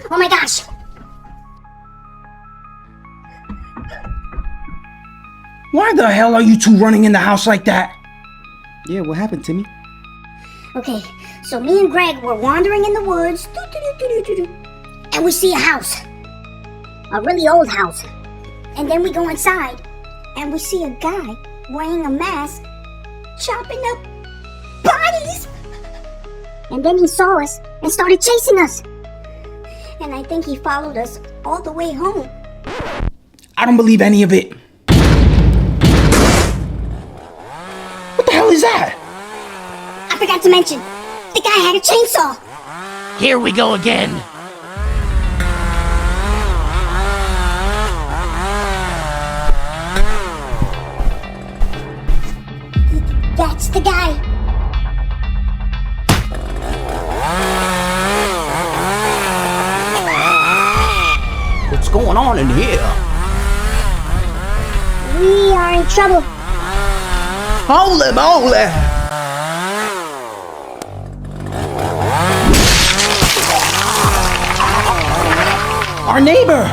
Oh my gosh! Why the hell are you two running in the house like that? Yeah, what happened, Timmy? Okay, so me and Greg were wandering in the woods, and we see a house. A really old house. And then we go inside, and we see a guy wearing a mask, chopping up bodies! And then he saw us and started chasing us. And I think he followed us all the way home. I don't believe any of it. What the hell is that? I forgot to mention, the guy had a chainsaw. Here we go again. That's the guy. What's going on in here? We are in trouble. Holy moly! Our neighbor!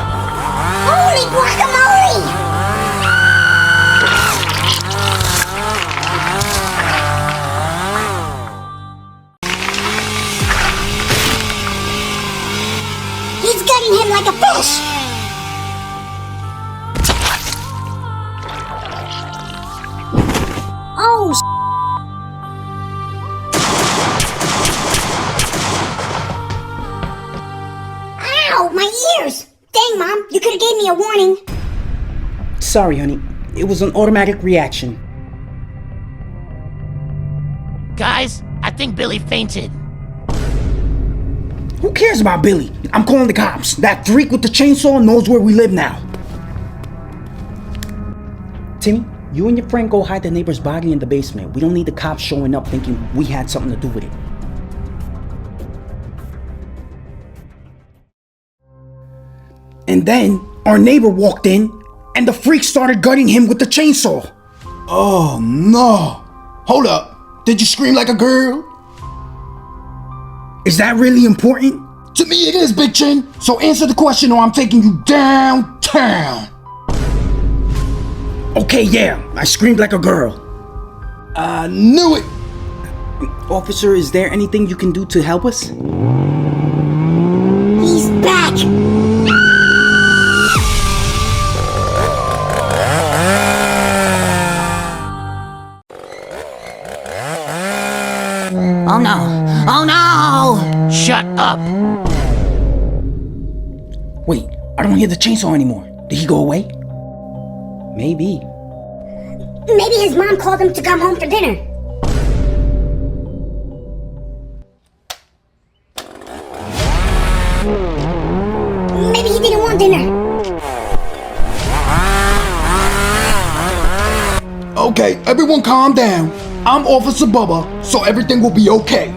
Holy guacamole! He's gutting him like a fish! Oh, Ow, my ears! Dang, Mom, you could've gave me a warning. Sorry, honey. It was an automatic reaction. Guys, I think Billy fainted. Who cares about Billy? I'm calling the cops. That freak with the chainsaw knows where we live now. Timmy, you and your friend go hide the neighbor's body in the basement. We don't need the cops showing up thinking we had something to do with it. And then our neighbor walked in and the freak started gutting him with the chainsaw. Oh no! Hold up! Did you scream like a girl? Is that really important? To me it is, Big Chin! So answer the question or I'm taking you downtown! Okay, yeah, I screamed like a girl. I knew it! Officer, is there anything you can do to help us? He's back! Oh no! Oh no! Shut up! Wait, I don't hear the chainsaw anymore. Did he go away? Maybe. Maybe his mom called him to come home for dinner. Maybe he didn't want dinner. Okay, everyone calm down. I'm Officer Bubba, so everything will be okay.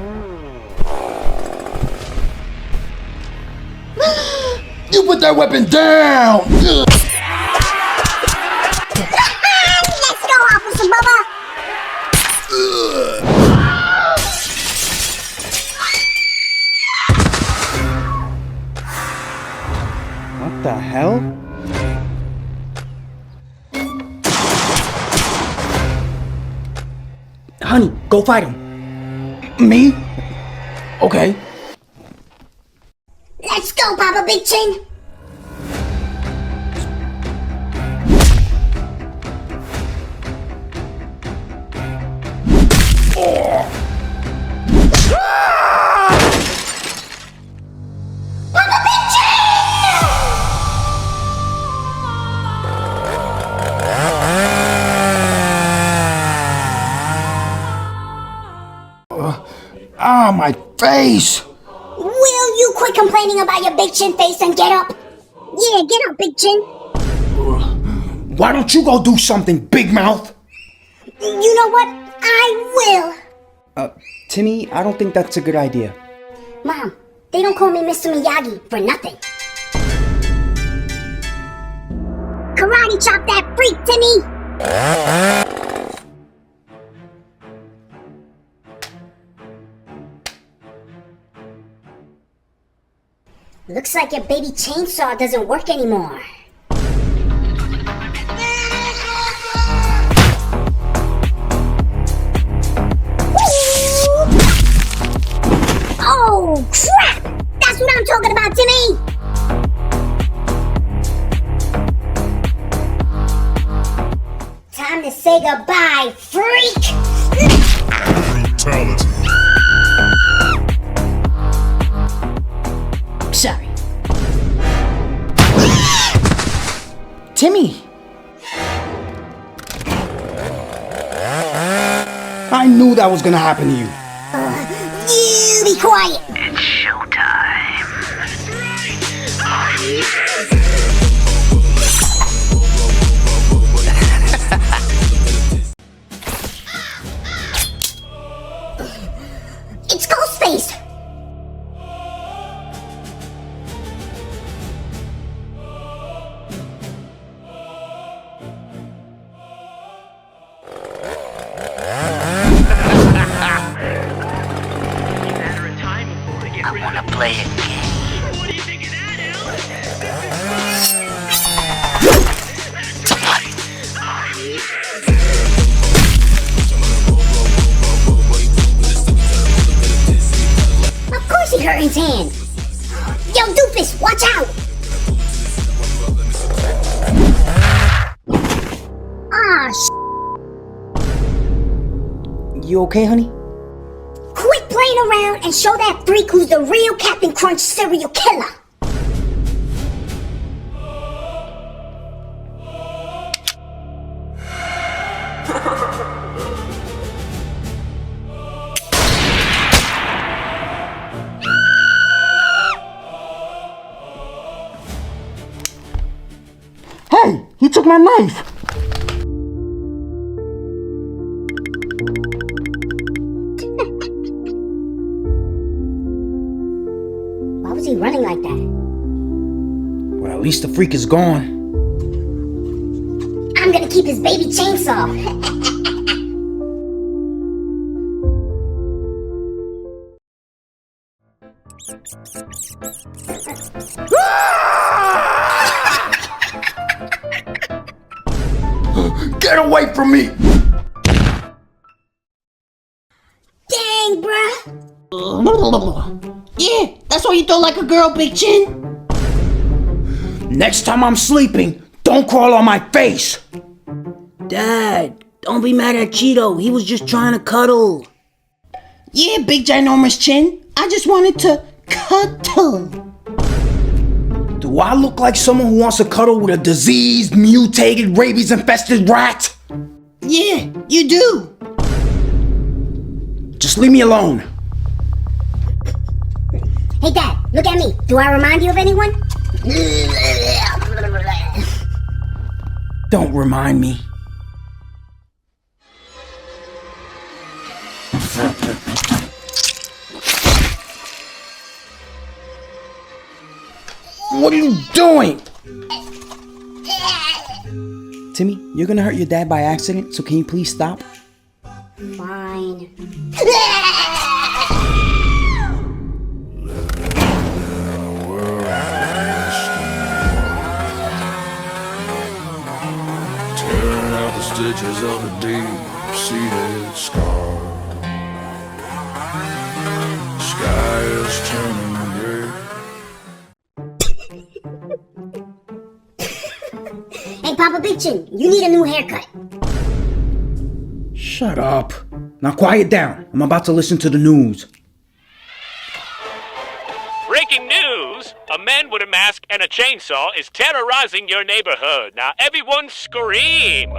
You put that weapon down! Let's go, Officer Bubba! What the hell? Honey, go fight him. Me? Okay. Let's go, Papa Big Chin! Papa Big Chin! Ah, my face! Will you quit complaining about your Big Chin face and get up? Yeah, get up, Big Chin. Why don't you go do something, big mouth? You know what? I will. Timmy, I don't think that's a good idea. Mom, they don't call me Mr. Miyagi for nothing. Karate chop that freak, Timmy! Looks like your baby chainsaw doesn't work anymore. Oh, crap! That's what I'm talking about, Timmy! Time to say goodbye, freak! Brutality. Sorry. Timmy! I knew that was gonna happen to you. You be quiet! It's showtime. It's Ghostface! I wanna play a game. Of course he hurt his hand! Yo, Doofus, watch out! Ah, You okay, honey? Quit playing around and show that freak who's the real Captain Crunch serial killer! Hey, he took my knife. Why was he running like that? Well, at least the freak is gone. I'm gonna keep his baby chainsaw! Get away from me! Dang, bruh! Yeah, that's why you throw like a girl, Big Chin. Next time I'm sleeping, don't crawl on my face. Dad, don't be mad at Cheeto. He was just trying to cuddle. Yeah, Big Ginormous Chin. I just wanted to cuddle. Do I look like someone who wants to cuddle with a diseased, mutated, rabies-infested rat? Yeah, you do. Just leave me alone. Hey, Dad, look at me. Do I remind you of anyone? Don't remind me. What are you doing? Timmy, you're gonna hurt your dad by accident, so can you please stop? Fine. Tearing out the stitches of a deep-seated scar. Sky is turning gray. Hey, Papa Big Chin, you need a new haircut. Shut up. Now quiet down. I'm about to listen to the news. Breaking news! A man with a mask and a chainsaw is terrorizing your neighborhood. Now everyone scream!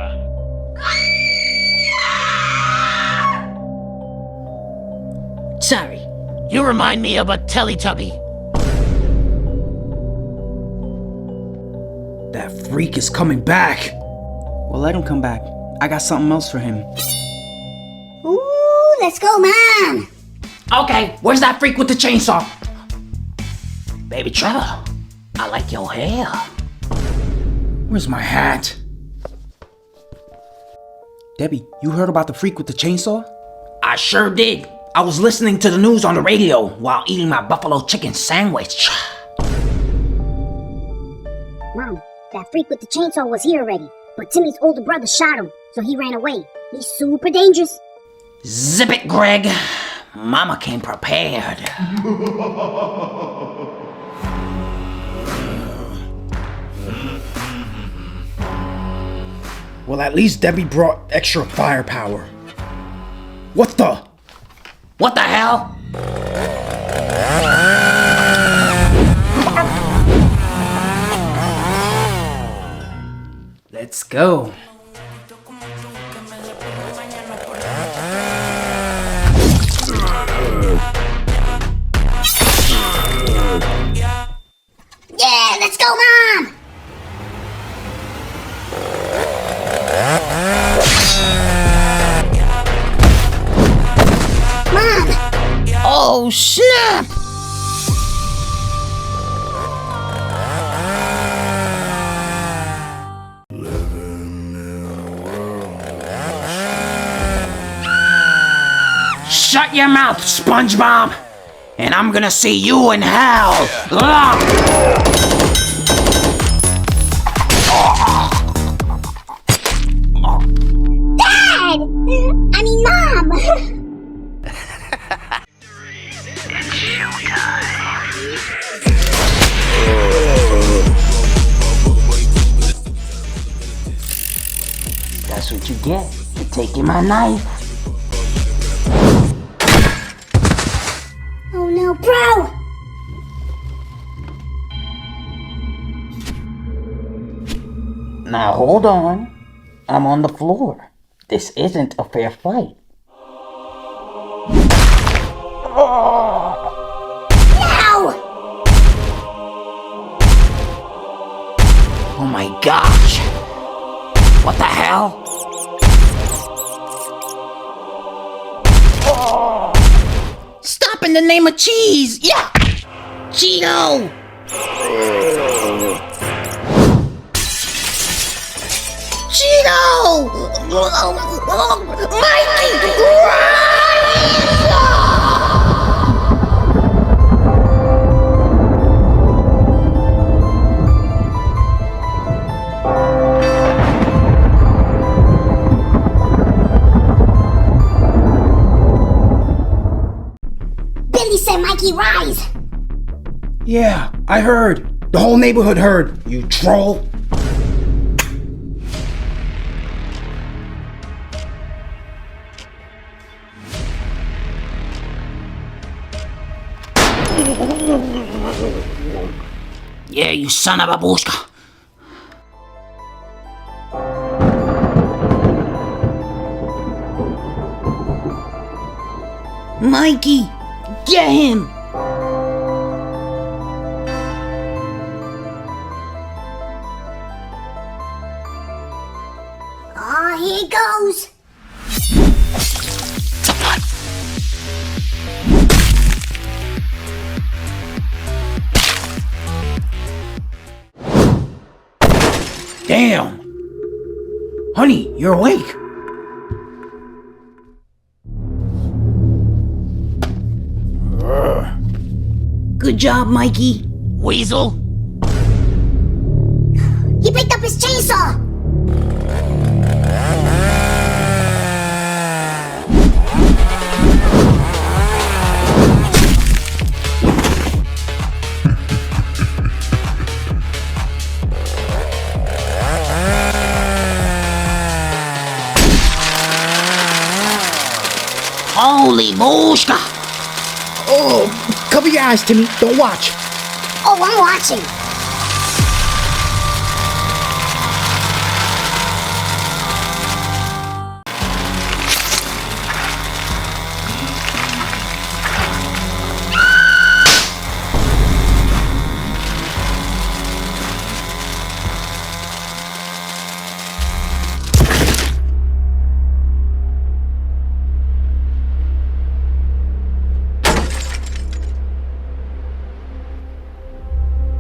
Sorry, you remind me of a Teletubby. That freak is coming back. Well, let him come back. I got something else for him. Ooh, let's go, Mom! Okay, where's that freak with the chainsaw? Baby Trevor, I like your hair. Where's my hat? Debbie, you heard about the freak with the chainsaw? I sure did. I was listening to the news on the radio while eating my buffalo chicken sandwich. That freak with the chainsaw was here already, but Timmy's older brother shot him, so he ran away. He's super dangerous. Zip it, Greg. Mama came prepared. Well, at least Debbie brought extra firepower. What the? What the hell? Let's go. Yeah, let's go, Mom! Mom! Oh, snap! Shut your mouth, SpongeBob! And I'm gonna see you in hell! Ugh. Dad! I mean, Mom! That's what you get for taking my knife. Oh no, bro! Now hold on. I'm on the floor. This isn't a fair fight. Ow! Oh my gosh! What the hell? Stop in the name of cheese! Yeah! Cheeto! Cheeto! Billy said Mikey rise! Yeah, I heard. The whole neighborhood heard, you troll. Yeah, you son of a Bushka. Mikey, get him! Aw, here it goes! Damn! Honey, you're awake. Good job, Mikey. Weasel. He picked up his chainsaw! Holy Bushka! Oh, cover your eyes, Timmy. Don't watch. Oh, I'm watching!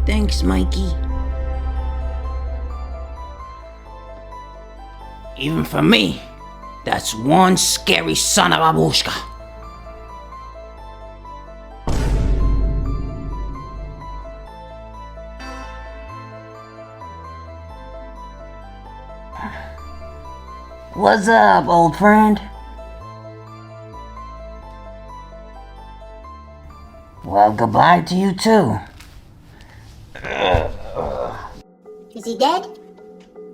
Thanks, Mikey. Even for me, that's one scary son of a Bushka. What's up, old friend? Well, goodbye to you too. Is he dead?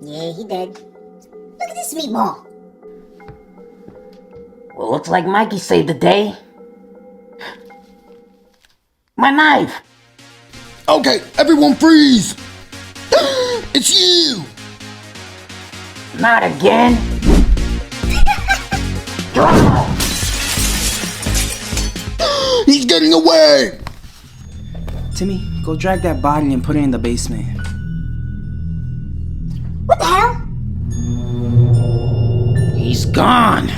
Yeah, he dead. Look at this meatball. Well, looks like Mikey saved the day. My knife! Okay, everyone freeze! It's you! Not again! He's getting away! Timmy, go drag that body and put it in the basement. What the hell? He's gone!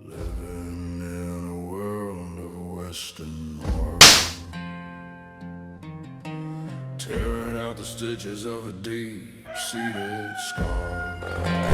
Living in a world of Western art, tearing out the stitches of a deep-seated scar.